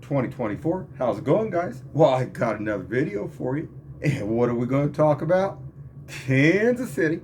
2024. How's it going, guys? Well, I got another video for you. And what are we going to talk about? Kansas City,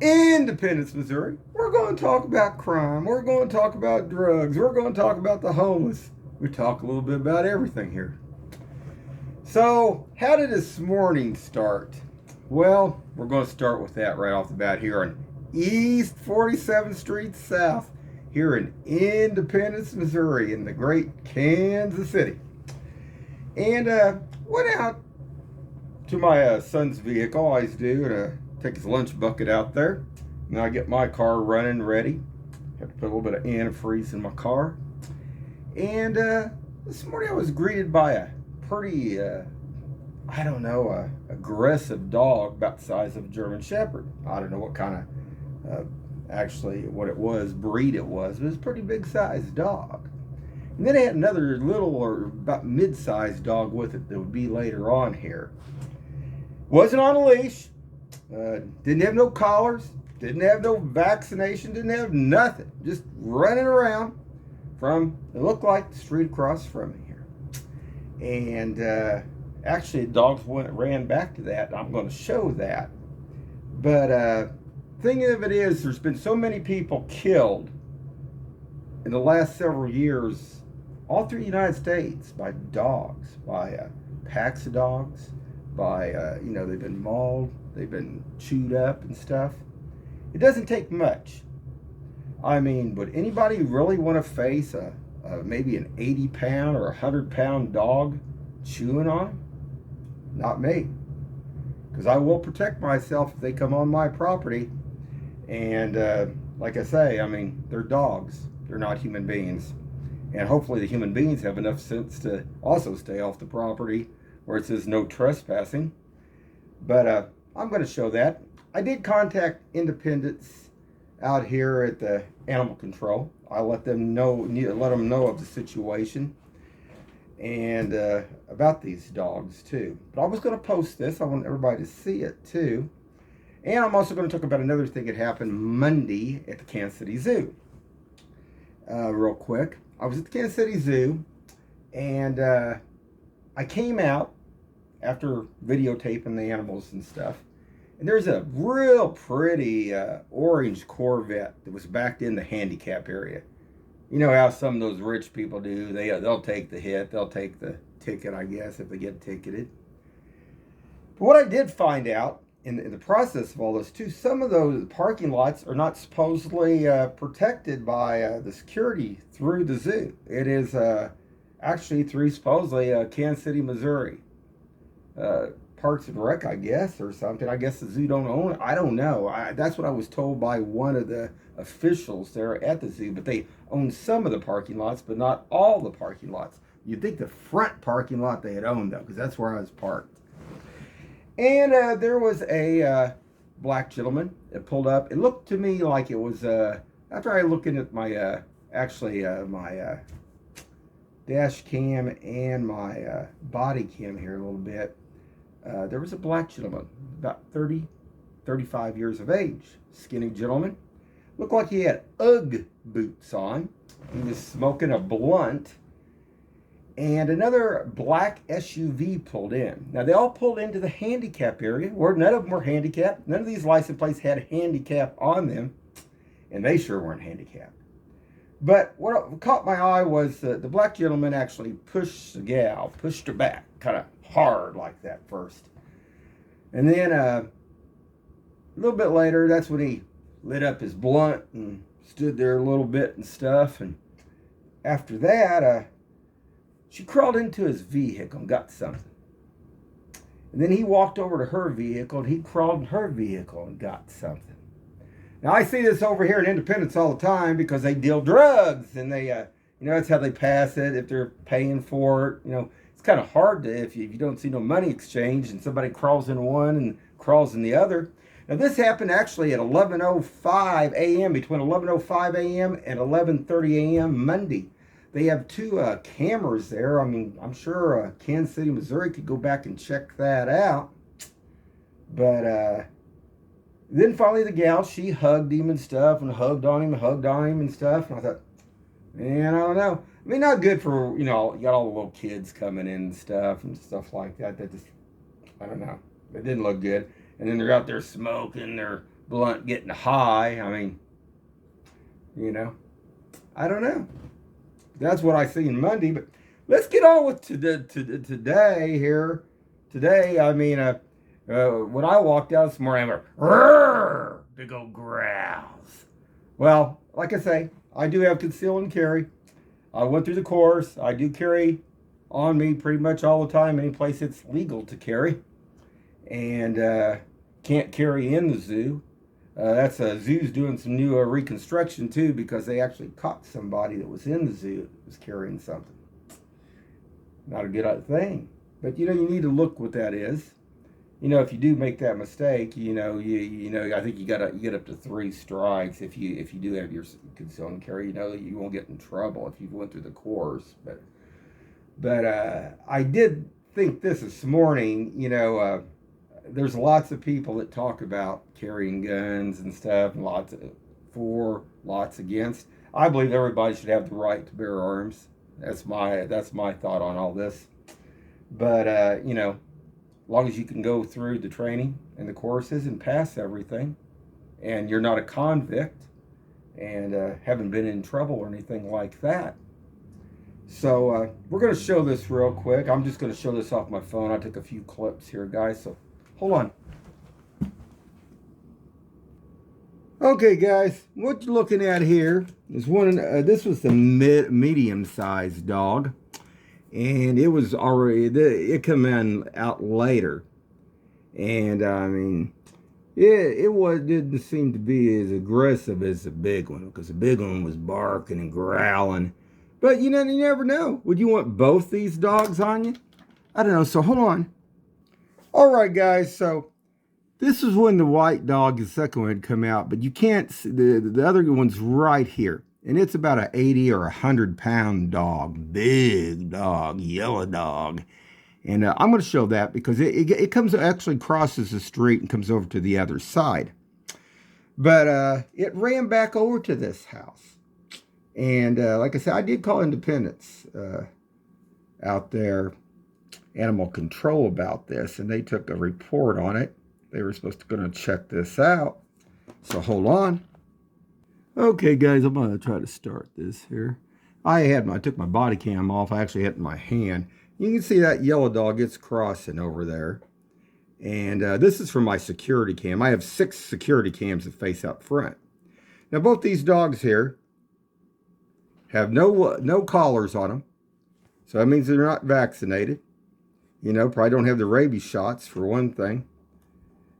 Independence, Missouri. We're going to talk about crime. We're going to talk about drugs. We're going to talk about the homeless. We talk a little bit about everything here. So, how did this morning start? Well, we're going to start with that right off the bat here on East 47th Street South, here in Independence, Missouri, in the great Kansas City. And went out to my son's vehicle, I always do, and take his lunch bucket out there. And I get my car running ready. Have to put a little bit of antifreeze in my car. And this morning I was greeted by a pretty, aggressive dog about the size of a German Shepherd. I don't know what kind of, what it was, breed it was, but it was a pretty big sized dog. And then I had another little or about mid-sized dog with it that would be later on here. Wasn't on a leash, didn't have no collars, didn't have no vaccination, didn't have nothing. Just running around from, it looked like the street across from me here. And actually, the dogs ran back to that, and I'm going to show that. But thing of it is, there's been so many people killed in the last several years, all through the United States, by dogs, by packs of dogs, by, they've been mauled, they've been chewed up and stuff. It doesn't take much. I mean, would anybody really want to face maybe an 80-pound or 100-pound dog chewing on them? Not me. Because I will protect myself if they come on my property. And like I say, I mean, they're dogs. They're not human beings. And hopefully the human beings have enough sense to also stay off the property where it says no trespassing. But I'm going to show that. I did contact Independence out here at the animal control. I let them know of the situation and about these dogs too. But I was going to post this. I want everybody to see it too. And I'm also going to talk about another thing that happened Monday at the Kansas City Zoo. Real quick. I was at the Kansas City Zoo, and I came out after videotaping the animals and stuff, and there's a real pretty orange Corvette that was backed in the handicap area. You know how some of those rich people do. They'll take the hit. They'll take the ticket, I guess, if they get ticketed. But what I did find out in the process of all this too, some of those parking lots are not supposedly protected by the security through the zoo. It is actually through supposedly Kansas City, Missouri. Parks and Rec, I guess, or something. I guess the zoo don't own it. I don't know. That's what I was told by one of the officials there at the zoo, but they own some of the parking lots, but not all the parking lots. You'd think the front parking lot they had owned, though, because that's where I was parked. And there was a black gentleman that pulled up. It looked to me like it was, after I looked at my, my dash cam and my body cam here a little bit, there was a black gentleman, about 30, 35 years of age, skinny gentleman. Looked like he had Ugg boots on. He was smoking a blunt. And another black SUV pulled in. Now, they all pulled into the handicap area, where none of them were handicapped. None of these license plates had handicap on them, and they sure weren't handicapped. But what caught my eye was the black gentleman actually pushed the gal, pushed her back, kind of hard like that first. And then a little bit later, that's when he lit up his blunt and stood there a little bit and stuff. And after that, she crawled into his vehicle and got something. And then he walked over to her vehicle and he crawled in her vehicle and got something. Now, I see this over here in Independence all the time because they deal drugs and they, that's how they pass it if they're paying for it. It's kind of hard to, if you don't see no money exchange and somebody crawls in one and crawls in the other. Now, this happened actually at 11:05 a.m., between 11:05 a.m. and 11:30 a.m. Monday. They have two cameras there. I mean, I'm sure Kansas City, Missouri could go back and check that out. But then finally the gal, she hugged him and stuff and hugged on him and stuff. And I thought, man, I don't know. I mean, not good for, you know, you got all the little kids coming in and stuff like that. That just, I don't know. It didn't look good. And then they're out there smoking their blunt, getting high. I mean, you know, I don't know. That's what I seen Monday. But let's get on with today here. Today, I mean, when I walked out this morning, I went, big old growls. Well, like I say, I do have conceal and carry. I went through the course. I do carry on me pretty much all the time, any place it's legal to carry. And can't carry in the zoo. That's zoo's doing some new reconstruction too, because they actually caught somebody that was in the zoo that was carrying something. Not a good thing, but you know, you need to look what that is. You know, if you do make that mistake, you know, you know, I think you get up to 3 strikes if you do have your concealed carry. You know, you won't get in trouble if you went through the course. But I did think this morning. You know, there's lots of people that talk about carrying guns and stuff, and lots for, lots against. I believe everybody should have the right to bear arms. That's my thought on all this. But you know, as long as you can go through the training and the courses and pass everything, and you're not a convict and haven't been in trouble or anything like that. So we're going to show this real quick. I'm just going to show this off my phone. I took a few clips here, guys. So hold on. Okay, guys, what you're looking at here is one. This was the medium-sized dog, and it was already it came in out later, and I mean, didn't seem to be as aggressive as the big one, because the big one was barking and growling. But you know, you never know. Would you want both these dogs on you? I don't know. So hold on. All right, guys. So this is when the white dog, the second one, had come out, but you can't see the other one's right here. And it's about an 80 or 100-pound dog, big dog, yellow dog. And I'm going to show that because it comes, actually crosses the street and comes over to the other side. But it ran back over to this house. And like I said, I did call Independence out there, animal control, about this, and they took a report on it. They were supposed to go and check this out. So hold on. Okay, guys, I'm going to try to start this here. I took my body cam off. I actually had it in my hand. You can see that yellow dog, it's crossing over there. And this is from my security cam. I have 6 security cams that face up front. Now, both these dogs here have no collars on them. So that means they're not vaccinated. You know, probably don't have the rabies shots, for one thing.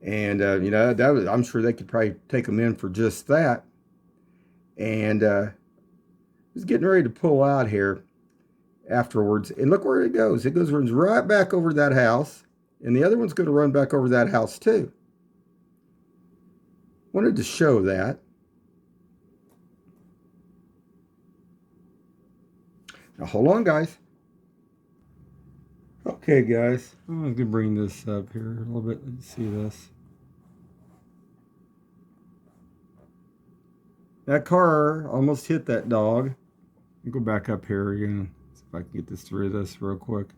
And, you know, I'm sure they could probably take them in for just that. And was getting ready to pull out here afterwards. And look where it goes. It runs right back over that house. And the other one's going to run back over that house too. Wanted to show that. Now hold on, guys. Okay, guys. I'm going to bring this up here a little bit. Let's see this. That car almost hit that dog. Let me go back up here again. See if I can get this through this real quick.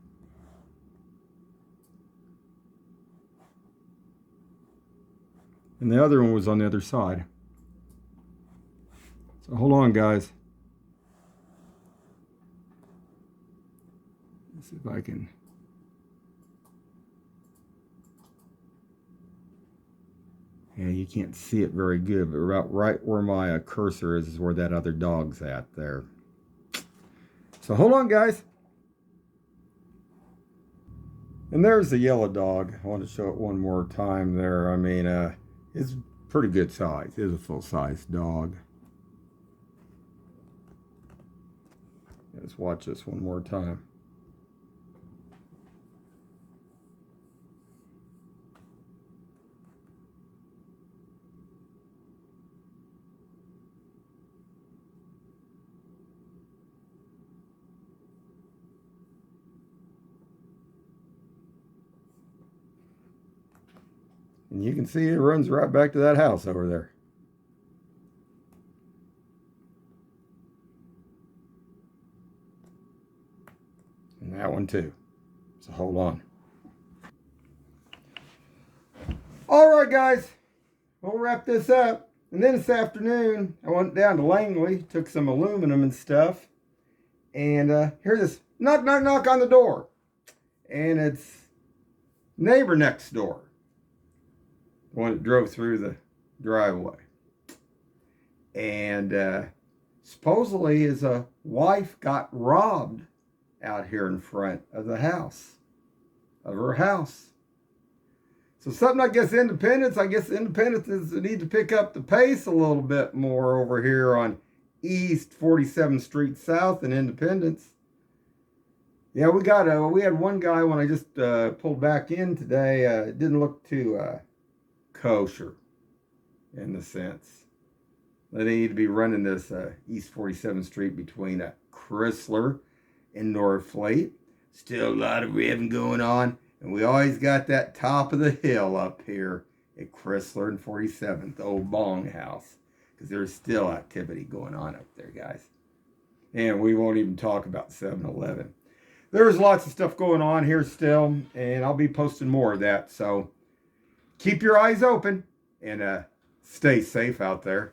And the other one was on the other side. So hold on, guys. Let's see if I can. Yeah, you can't see it very good, but right where my cursor is where that other dog's at there. So hold on, guys. And there's the yellow dog. I want to show it one more time there. I mean, it's pretty good size. It is a full-size dog. Let's watch this one more time. And you can see it runs right back to that house over there. And that one too. So hold on. All right, guys. We'll wrap this up. And then this afternoon, I went down to Langley, took some aluminum and stuff. And here's this knock, knock, knock on the door. And it's neighbor next door. The one that drove through the driveway. And supposedly his wife got robbed out here in front of the house, of her house. So something, I guess, Independence is need to pick up the pace a little bit more over here on East 47th Street South in Independence. Yeah, we had one guy when I just pulled back in today, it didn't look too kosher in the sense. They need to be running this East 47th Street between Chrysler and Northfleet. Still a lot of revving going on. And we always got that top of the hill up here at Chrysler and 47th, the old Bong House. Because there's still activity going on up there, guys. And we won't even talk about 7-Eleven. There's lots of stuff going on here still. And I'll be posting more of that. So keep your eyes open and stay safe out there.